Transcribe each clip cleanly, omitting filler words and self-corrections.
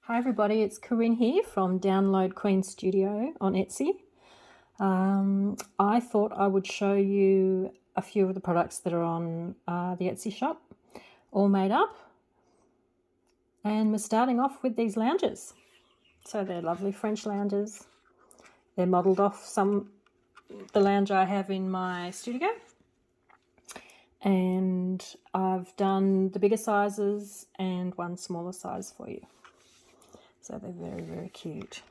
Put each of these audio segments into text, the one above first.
Hi everybody, it's Corinne here from Download Queen Studio on Etsy. I thought I would show you a few of the products that are on the Etsy shop, all made up. And we're starting off with these lounges. So they're lovely French lounges. They're modelled off the lounge I have in my studio. And I've done the bigger sizes and one smaller size for you. So they're very, very cute.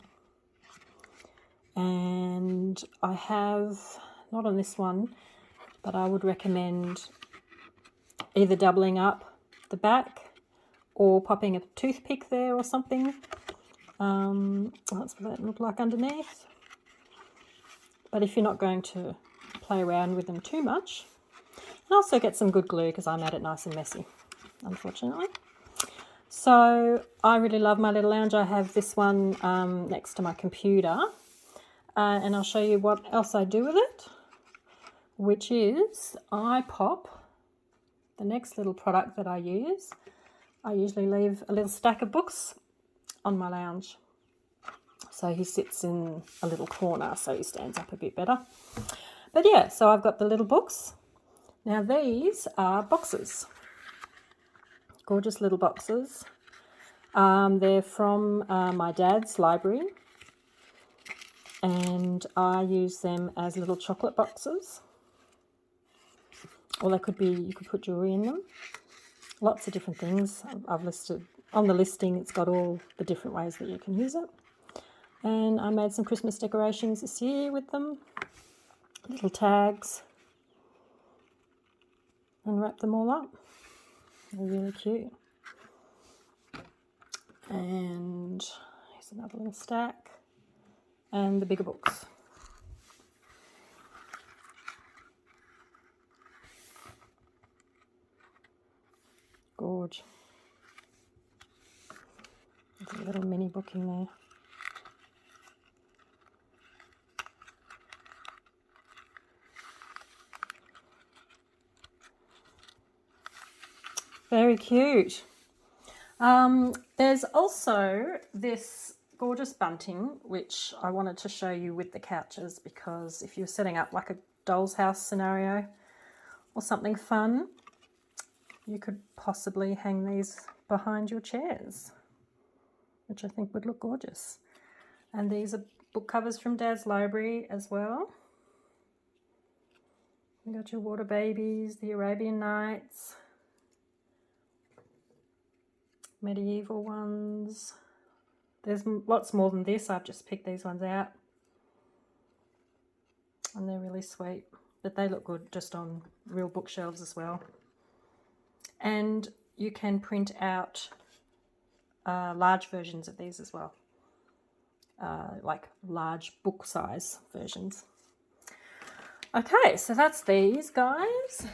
And I have, not on this one, but I would recommend either doubling up the back or popping a toothpick there or something. That's what that look like underneath. But if you're not going to play around with them too much, and also get some good glue because I made it nice and messy, unfortunately. So I really love my little lounge. I have this one next to my computer, and I'll show you what else I do with it, which is I pop the next little product that I use. I usually leave a little stack of books on my lounge. So he sits in a little corner, so he stands up a bit better. But yeah, so I've got the little books. Now these are boxes. Gorgeous little boxes. They're from my dad's library, and I use them as little chocolate boxes. Or they could be, you could put jewelry in them. Lots of different things. I've listed on the listing, it's got all the different ways that you can use it. And I made some Christmas decorations this year with them. Little tags. And wrap them all up. They're really cute. And here's another little stack. And the bigger books. Gorge. There's a little mini book in there. Very cute. There's also this gorgeous bunting, which I wanted to show you with the couches, because if you're setting up like a doll's house scenario or something fun, you could possibly hang these behind your chairs, which I think would look gorgeous. And these are book covers from Dad's library as well. You got your water babies, the Arabian Nights, medieval ones. There's lots more than this. I've just picked these ones out, and they're really sweet, but they look good just on real bookshelves as well. And you can print out large versions of these as well, like large book size versions. Okay, so that's these guys.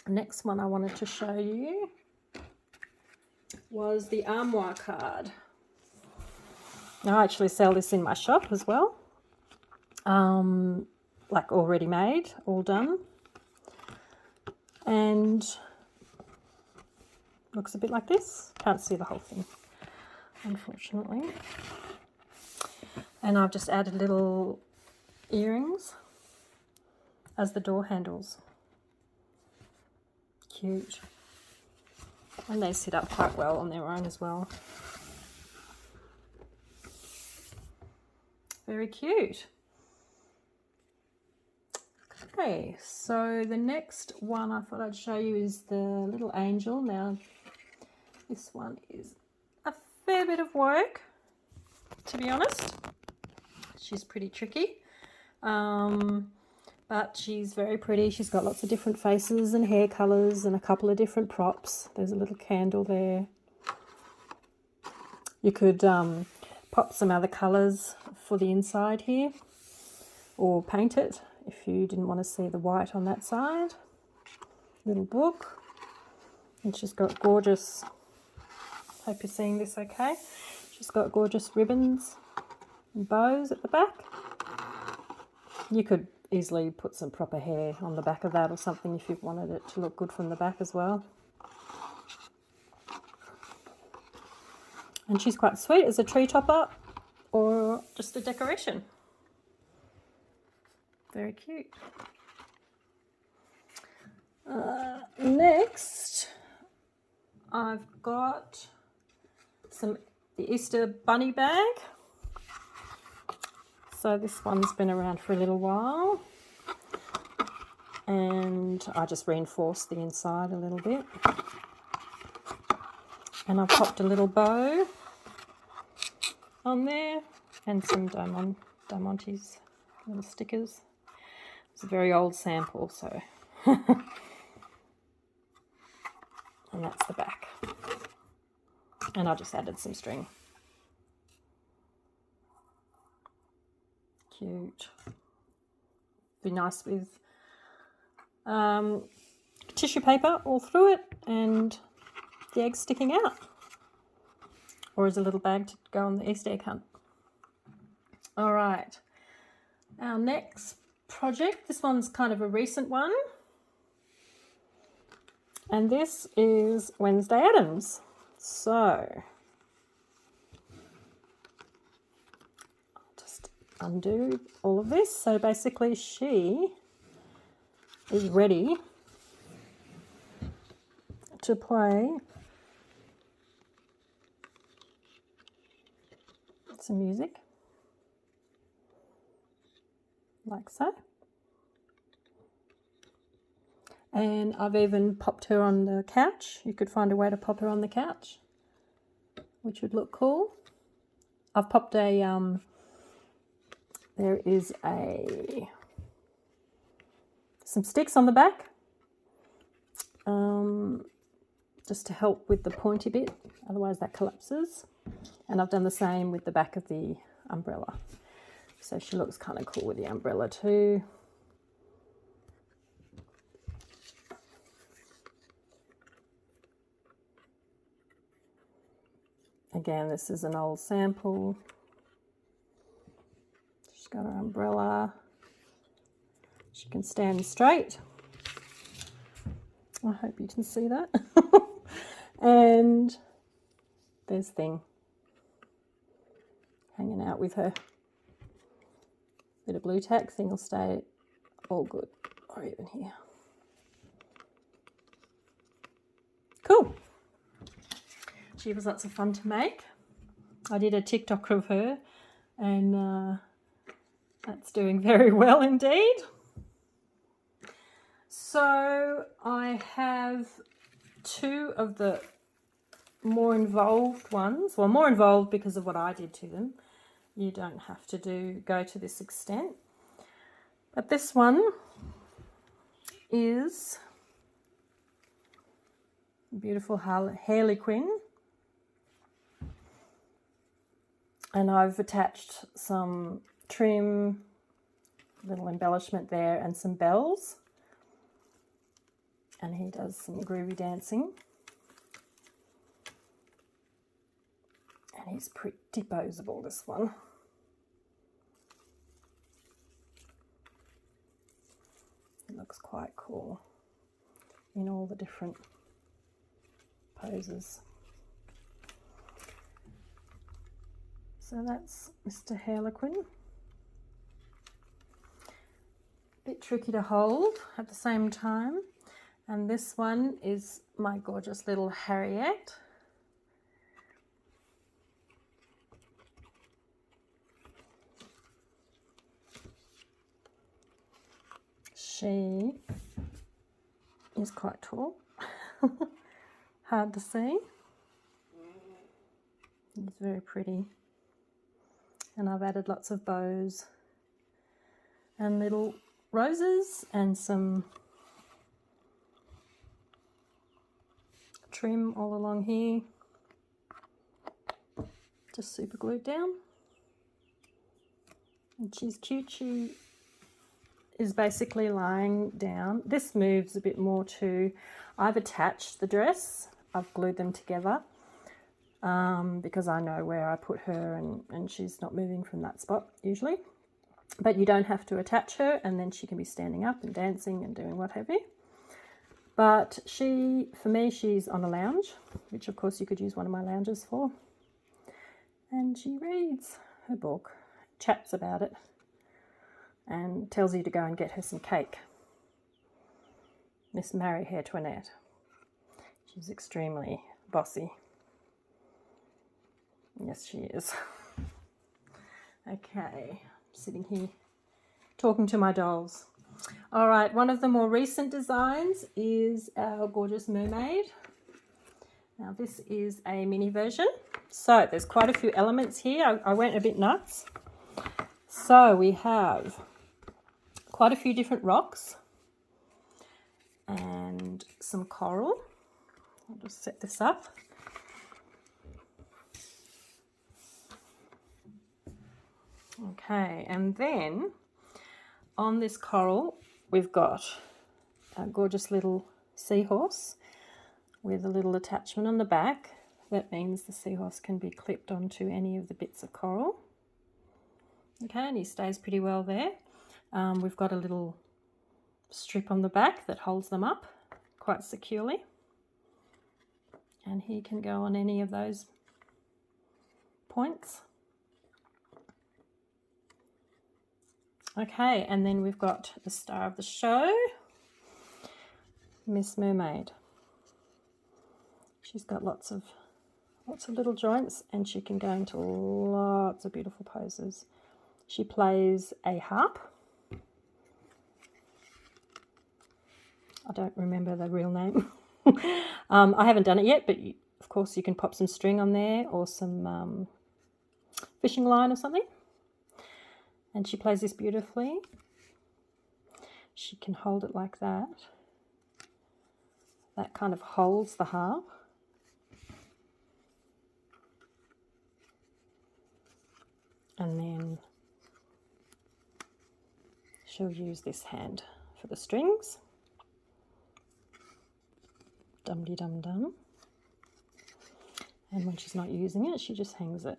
Next one I wanted to show you was the Armoir card. Now I actually sell this in my shop as well, like already made, all done, and looks a bit like this. Can't see the whole thing, unfortunately. And I've just added little earrings as the door handles. Cute. And they sit up quite well on their own as well. Very cute. Okay, so the next one I thought I'd show you is the little angel. Now, this one is a fair bit of work, to be honest. She's pretty tricky, but she's very pretty. She's got lots of different faces and hair colours and a couple of different props. There's a little candle there. You could pop some other colours for the inside here, or paint it if you didn't want to see the white on that side. Little book. And she's got gorgeous, hope you're seeing this okay. She's got gorgeous ribbons and bows at the back. You could easily put some proper hair on the back of that or something if you wanted it to look good from the back as well. And she's quite sweet as a tree topper or just a decoration. Very cute. Next, I've got the Easter bunny bag. So this one's been around for a little while. And I just reinforced the inside a little bit. And I've popped a little bow on there and some Diamante's little stickers. It's a very old sample, so. And that's the back. And I just added some string. Cute. Be nice with tissue paper all through it and the eggs sticking out. Or as a little bag to go on the Easter egg hunt. All right. Our next project, this one's kind of a recent one. And this is Wednesday Addams. So, I'll just undo all of this. So basically she is ready to play some music, like so. And I've even popped her on the couch. You could find a way to pop her on the couch, which would look cool. I've popped there is some sticks on the back, just to help with the pointy bit, otherwise that collapses. And I've done the same with the back of the umbrella. So she looks kind of cool with the umbrella too. Again, this is an old sample. She's got her umbrella. She can stand straight. I hope you can see that. And there's Thing hanging out with her. Bit of blue tack. Thing will stay all good, or even here. Cool. She was lots of fun to make. I did a TikTok of her, and that's doing very well indeed. So I have two of the more involved ones. Well, more involved because of what I did to them. You don't have to go to this extent. But this one is beautiful Harelequin. And I've attached some trim, little embellishment there, and some bells. And he does some groovy dancing. And he's pretty poseable, this one. It looks quite cool in all the different poses. So that's Mr. Harelequin. Bit tricky to hold at the same time. And this one is my gorgeous little Harriet. She is quite tall. Hard to see. It's very pretty. And I've added lots of bows and little roses and some trim all along here. Just super glued down. And she's cute. She is basically lying down. This moves a bit more too. I've attached the dress. I've glued them together. Because I know where I put her and she's not moving from that spot usually. But you don't have to attach her, and then she can be standing up and dancing and doing what have you. But for me, she's on a lounge, which of course you could use one of my lounges for. And she reads her book, chats about it, and tells you to go and get her some cake. Miss Mary Haretoinette. She's extremely bossy. Yes, she is. Okay, sitting here talking to my dolls. All right, one of the more recent designs is our gorgeous mermaid. Now this is a mini version. So there's quite a few elements here. I went a bit nuts. So we have quite a few different rocks and some coral. I'll just set this up. Okay, and then on this coral we've got a gorgeous little seahorse with a little attachment on the back. That means the seahorse can be clipped onto any of the bits of coral. Okay, and he stays pretty well there. We've got a little strip on the back that holds them up quite securely. And he can go on any of those points. Okay, and then we've got the star of the show, Miss Mermaid. She's got lots of little joints and she can go into lots of beautiful poses. She plays a harp. I don't remember the real name. I haven't done it yet, but of course you can pop some string on there or some fishing line or something. And she plays this beautifully. She can hold it like that. That kind of holds the harp. And then she'll use this hand for the strings. Dum-de-dum-dum. And when she's not using it, she just hangs it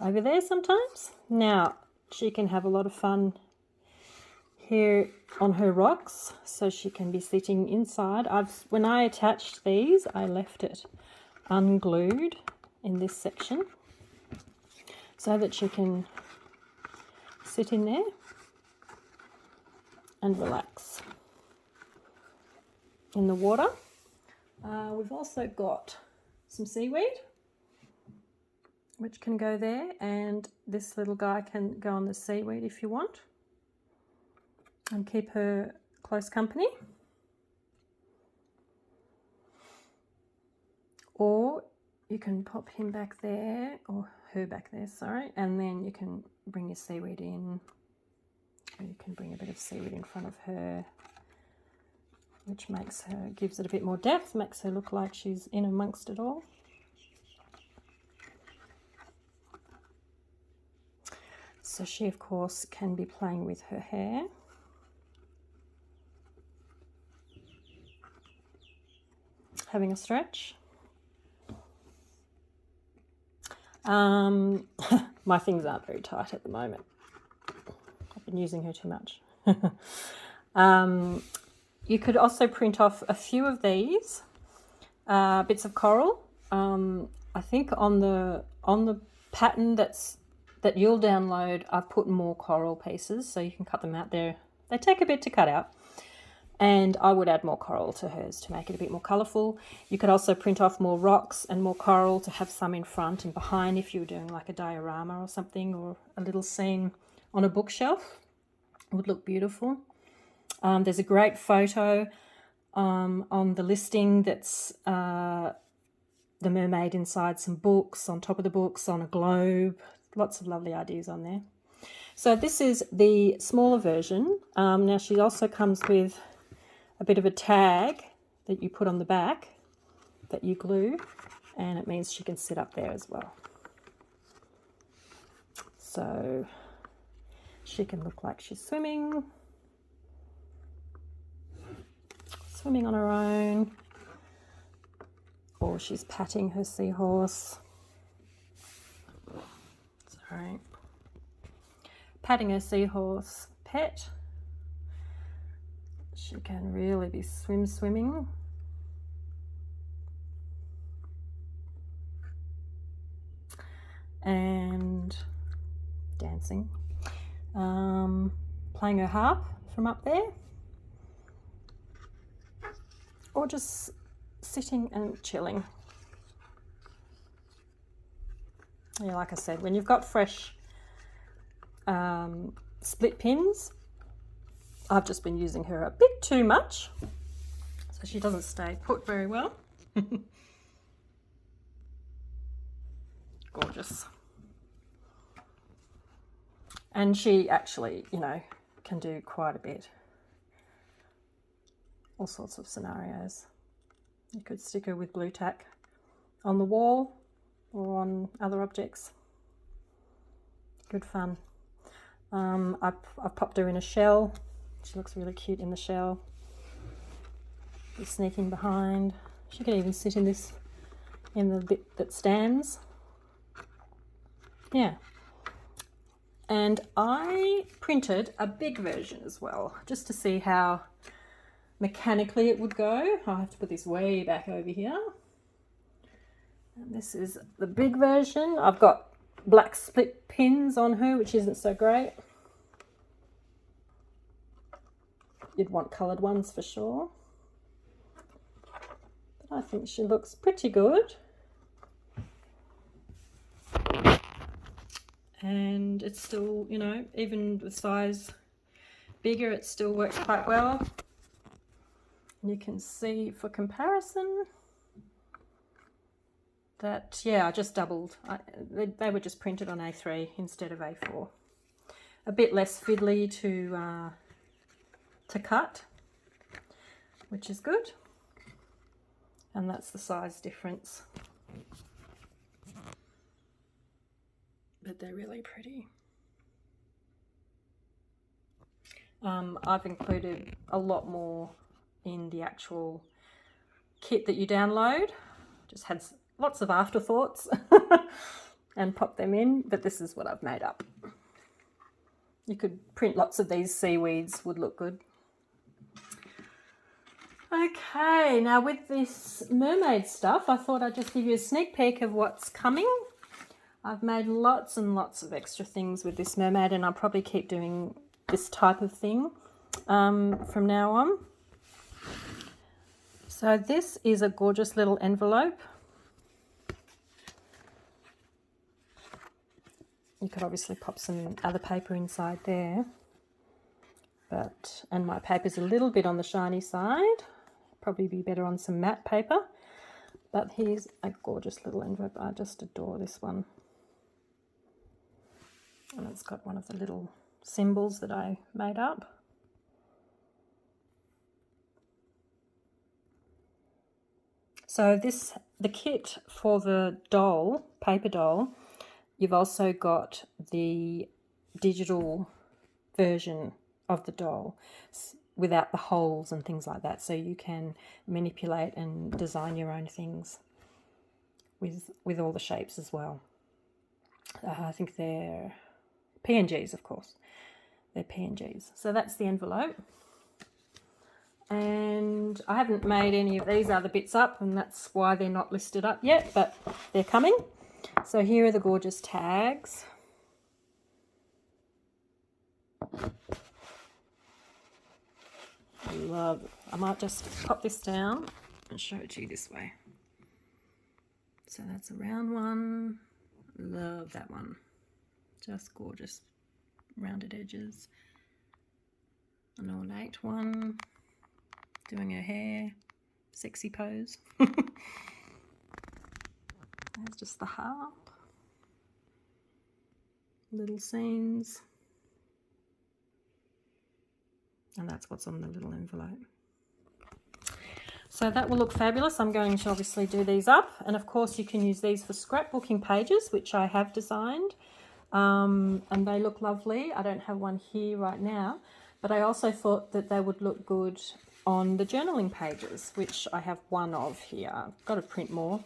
over there sometimes. Now, she can have a lot of fun here on her rocks, so she can be sitting inside. When I attached these, I left it unglued in this section so that she can sit in there and relax in the water. We've also got some seaweed which can go there, and this little guy can go on the seaweed if you want and keep her close company. Or you can pop him back there, or her back there, sorry, and then you can bring your seaweed in, or you can bring a bit of seaweed in front of her, which gives it a bit more depth, makes her look like she's in amongst it all. So she, of course, can be playing with her hair. Having a stretch. My things aren't very tight at the moment. I've been using her too much. You could also print off a few of these bits of coral. I think on the pattern that you'll download, I've put more coral pieces, so you can cut them out there. They take a bit to cut out, and I would add more coral to hers to make it a bit more colourful. You could also print off more rocks and more coral to have some in front and behind if you were doing like a diorama or something, or a little scene on a bookshelf. It would look beautiful. There's a great photo on the listing that's the mermaid inside some books, on top of the books, on a globe. Lots of lovely ideas on there. So this is the smaller version. Now she also comes with a bit of a tag that you put on the back that you glue, and it means she can sit up there as well. So she can look like she's swimming on her own, or she's patting her seahorse. Sorry. Patting her seahorse pet. She can really be swimming. and dancing, playing her harp from up there, or just sitting and chilling. Yeah, like I said, when you've got fresh split pins, I've just been using her a bit too much, so she doesn't stay put very well. Gorgeous. And she actually, you know, can do quite a bit. All sorts of scenarios. You could stick her with blue tack on the wall or on other objects. Good fun. I've popped her in a shell. She looks really cute in the shell. She's sneaking behind. She could even sit in this, in the bit that stands. Yeah. And I printed a big version as well, just to see how mechanically it would go. I have to put this way back over here. And this is the big version. I've got black split pins on her, which isn't so great. You'd want coloured ones for sure. But I think she looks pretty good. And it's still, you know, even the size bigger, it still works quite well. And you can see for comparison that, yeah, I just doubled. They were just printed on A3 instead of A4. A bit less fiddly to cut, which is good. And that's the size difference. But they're really pretty. I've included a lot more in the actual kit that you download. Just had lots of afterthoughts and popped them in, but this is what I've made up. You could print lots of these seaweeds, would look good. Okay, now with this mermaid stuff, I thought I'd just give you a sneak peek of what's coming. I've made lots and lots of extra things with this mermaid, and I'll probably keep doing this type of thing from now on. So this is a gorgeous little envelope. You could obviously pop some other paper inside there, and my paper's a little bit on the shiny side. Probably be better on some matte paper, but here's a gorgeous little envelope. I just adore this one. And it's got one of the little symbols that I made up. So the kit for the doll, paper doll, you've also got the digital version of the doll without the holes and things like that. So you can manipulate and design your own things with all the shapes as well. I think they're PNGs, of course. They're PNGs. So that's the envelope. And I haven't made any of these other bits up, and that's why they're not listed up yet, but they're coming. So here are the gorgeous tags. Love it. I might just pop this down and show it to you this way. So that's a round one. Love that one. Just gorgeous rounded edges. An ornate one. Doing her hair. Sexy pose. There's just the harp. Little scenes. And that's what's on the little envelope. So that will look fabulous. I'm going to obviously do these up. And of course you can use these for scrapbooking pages, which I have designed. And they look lovely. I don't have one here right now, but I also thought that they would look good on the journaling pages, which I have one of here. I've got to print more,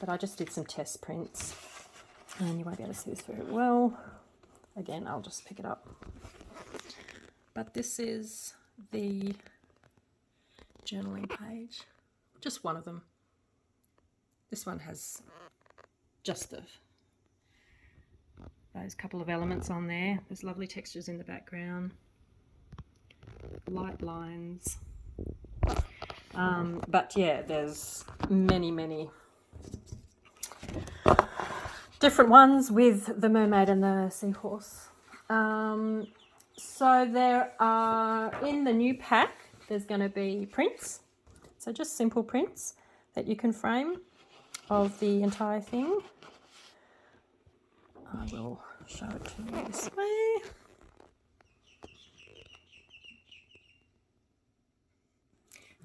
but I just did some test prints. And you won't be able to see this very well. Again, I'll just pick it up. But this is the journaling page, just one of them. This one has just those couple of elements on there. There's lovely textures in the background, light lines. But yeah, there's many different ones with the Mermaid and the Seahorse. So there are, in the new pack, there's going to be prints. So just simple prints that you can frame of the entire thing. I will show it to you this way.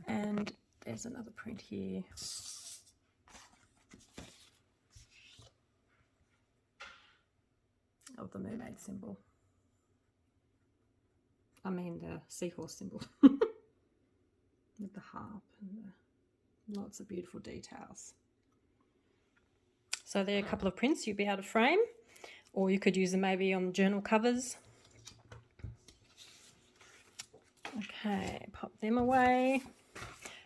And there's another print here. Of the mermaid symbol. I mean the seahorse symbol. With the harp and lots of beautiful details. So there are a couple of prints you'd be able to frame, or you could use them maybe on journal covers. Okay, pop them away.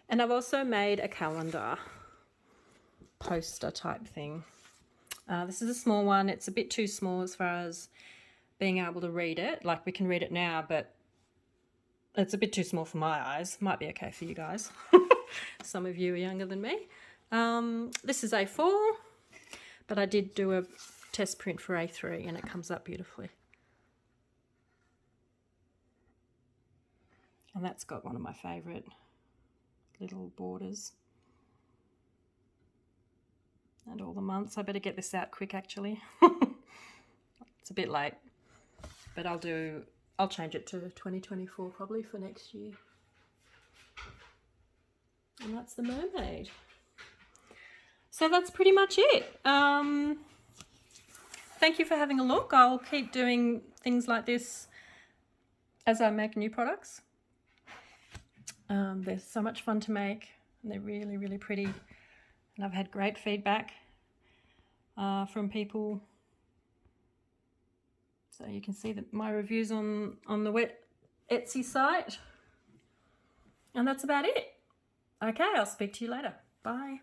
And I've also made a calendar poster type thing. This is a small one. It's a bit too small as far as being able to read it. Like, we can read it now, but it's a bit too small for my eyes. Might be okay for you guys. Some of you are younger than me. This is A4, but I did do a test print for A3 and it comes up beautifully. And that's got one of my favourite little borders. And all the months. I better get this out quick, actually. It's a bit late, but I'll change it to 2024 probably for next year. And that's the mermaid. So that's pretty much it. Thank you for having a look. I'll keep doing things like this as I make new products. They're so much fun to make, and they're really pretty. And I've had great feedback from people. So you can see that my reviews on the Etsy site. And that's about it. Okay, I'll speak to you later. Bye.